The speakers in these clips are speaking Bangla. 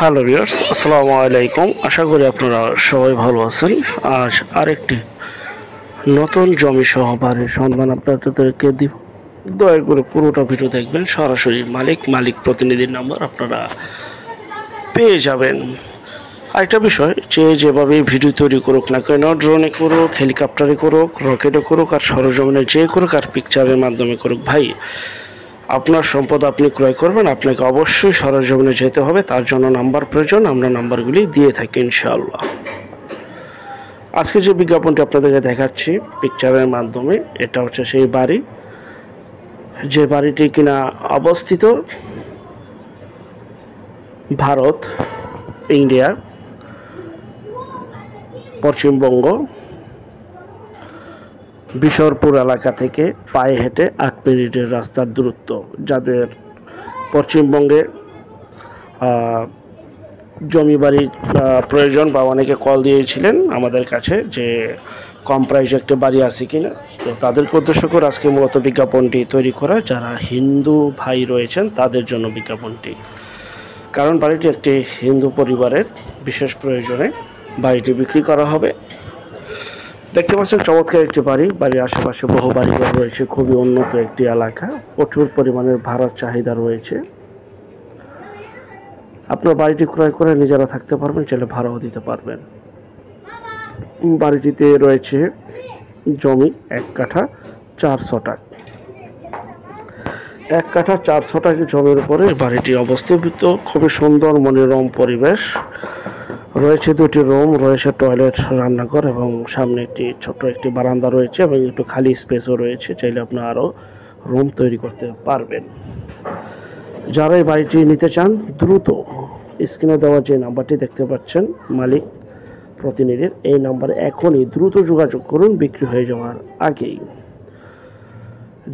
হ্যালো ভিউয়ার্স, আসসালামু আলাইকুম। আশা করি আপনারা সবাই ভালো আছেন। আজ আরেকটি নতুন জমি সহ বাড়ির সন্ধান আপনাদেরকে দিব। দয়া করে পুরোটা ভিডিও দেখবেন। সরাসরি মালিক প্রতিনিধির নাম্বার আপনারা পেয়ে যাবেন। আরেকটা বিষয়, যেভাবে ভিডিও তৈরি করুক না কেন, ড্রোনে করুক, হেলিকপ্টারে করুক, রকেটে করুক, আর সরজমিনে যে করুক, আর পিকচারের মাধ্যমে করুক, ভাই আপনার সম্পদ আপনি ক্রয় করবেন, আপনাকে অবশ্যই সরজমিনে যেতে হবে। তার জন্য নাম্বার প্রয়োজন, আমরা নাম্বারগুলি দিয়ে থাকি ইনশাআল্লাহ। আজকে যে বিজ্ঞাপনটি আপনাদেরকে দেখাচ্ছি পিকচারের মাধ্যমে, এটা হচ্ছে সেই বাড়ি, যে বাড়িটি কিনা অবস্থিত ভারত, ইন্ডিয়া, পশ্চিমবঙ্গ, বিশরপুর এলাকা থেকে পায়ে হেঁটে 8 মিনিটের রাস্তার দূরত্ব। যাদের পশ্চিমবঙ্গে জমি বাড়ির প্রয়োজন বা অনেকে কল দিয়েছিলেন আমাদের কাছে যে কম প্রাইসে একটা বাড়ি আছে কিনা, তো তাদেরকে উদ্দেশ্য করে আজকে মূলত বিজ্ঞাপনটি তৈরি করা। যারা হিন্দু ভাই রয়েছেন তাদের জন্য বিজ্ঞাপনটি, কারণ বাড়িটি একটি হিন্দু পরিবারের বিশেষ প্রয়োজনে বাড়িটি বিক্রি করা হবে। দেখতে পাচ্ছেন চমৎকার একটি বাড়ির আশেপাশে বহু বাড়িঘর রয়েছে। খুবই উন্নত একটি এলাকা, প্রচুর পরিমাণের ভাড়ার চাহিদা রয়েছে। আপনার বাড়িটি ক্রয় করে নিজেরা থাকতে পারবেন, চাইলে ভাড়াও দিতে পারবেন। বাড়িটিতে রয়েছে জমি 1 কাঠা 4 ছটাক। 1 কাঠা 4 ছটাক জমির উপরে বাড়িটি অবস্থিত। খুবই সুন্দর মনোরম পরিবেশ রয়েছে। 2টি রুম রয়েছে, টয়লেট, রান্নাঘর এবং সামনে একটি ছোট্ট একটি বারান্দা রয়েছে এবং একটু খালি স্পেসও রয়েছে। চাইলে আপনি আরও রুম তৈরি করতে পারবেন। যারা এই বাড়িটি নিতে চান দ্রুত স্ক্রিনে দেওয়া যে নাম্বারটি দেখতে পাচ্ছেন মালিক প্রতিনিধির, এই নাম্বারে এখনই দ্রুত যোগাযোগ করুন বিক্রি হয়ে যাওয়ার আগেই।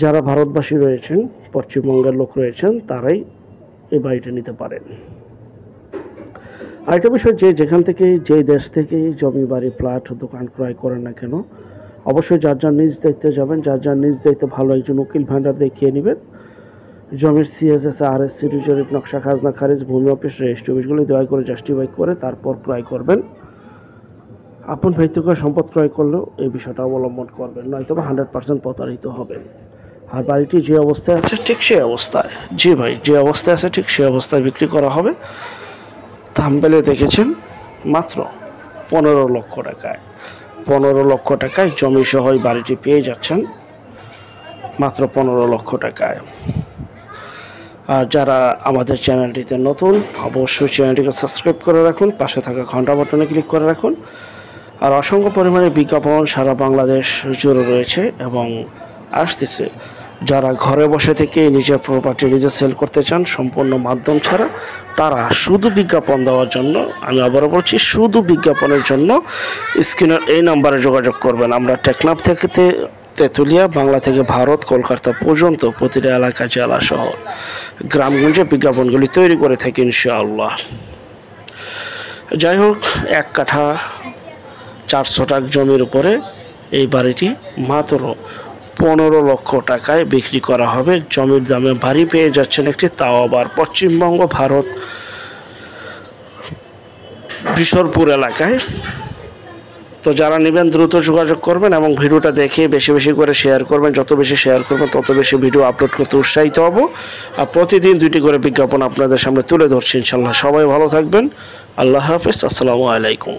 যারা ভারতবাসী রয়েছেন, পশ্চিমবঙ্গের লোক রয়েছেন, তারাই এই বাড়িটি নিতে পারেন। আরেকটা বিষয়, যেখান থেকে যে দেশ থেকে জমি বাড়ি ফ্ল্যাট দোকান ক্রয় করেন না কেন, অবশ্যই যার নিজ দায়িত্বে যাবেন। যার নিজ দায়িত্বে ভালো একজন উকিল ভ্যান্ডার দেখিয়ে নেবেন। জমির CSS, RSC, জরিপ, নকশা, খাজনা খারিজ, ভূমি অফিস, রেজিস্ট্রি অফিসগুলি দয়া করে জাস্টিফাই করে তারপর ক্রয় করবেন। আপন ব্যক্তিগত সম্পদ ক্রয় করলেও এই বিষয়টা অবলম্বন করবেন, নয়তো 100% প্রতারিত হবেন। আর বাড়িটি যে অবস্থায় আছে ঠিক সেই অবস্থায়, জি ভাই, যে অবস্থায় আছে ঠিক সেই অবস্থায় বিক্রি করা হবে। থাম্বনেলে দেখেছেন মাত্র 15 লক্ষ টাকায়। 15 লক্ষ টাকায় জমি সহ বাড়িটি পেয়ে যাচ্ছেন মাত্র 15 লক্ষ টাকায়। আর যারা আমাদের চ্যানেলটিতে নতুন, অবশ্যই চ্যানেলটিকে সাবস্ক্রাইব করে রাখুন, পাশে থাকা ঘন্টা বাটনে ক্লিক করে রাখুন। আর অসংখ্য পরিমাণে বিজ্ঞাপন সারা বাংলাদেশ জুড়ে রয়েছে এবং আসতেছে। যারা ঘরে বসে থেকে নিজের প্রপার্টি নিজে সেল করতে চান সম্পূর্ণ মাধ্যম ছাড়া, তারা শুধু বিজ্ঞাপন দেওয়ার জন্য, আমি আবারও বলছি, শুধু বিজ্ঞাপনের জন্য স্ক্রিনের এই নাম্বারে যোগাযোগ করবেন। আমরা টেকনাফ থেকে তেঁতুলিয়া, বাংলা থেকে ভারত, কলকাতা পর্যন্ত প্রতিটা এলাকা, জেলা, শহর, গ্রামগঞ্জে বিজ্ঞাপনগুলি তৈরি করে থাকি ইনশাআল্লাহ। যাই হোক, 1 কাঠা 4 ছটাক জমির উপরে এই বাড়িটি মাত্র 15 লক্ষ টাকায় বিক্রি করা হবে। জমির দামে বাড়ি পেয়ে যাচ্ছেন একটি, তাও আবার পশ্চিমবঙ্গ, ভারত, বিশরপুর এলাকায়। তো যারা নেবেন দ্রুত যোগাযোগ করবেন এবং ভিডিওটা দেখে বেশি বেশি করে শেয়ার করবেন। যত বেশি শেয়ার করবেন তত বেশি ভিডিও আপলোড করতে উৎসাহিত হব। আর প্রতিদিন 2টি করে বিজ্ঞাপন আপনাদের সামনে তুলে ধরছি ইনশাআল্লাহ। সবাই ভালো থাকবেন। আল্লাহ হাফেজ। আসসালামু আলাইকুম।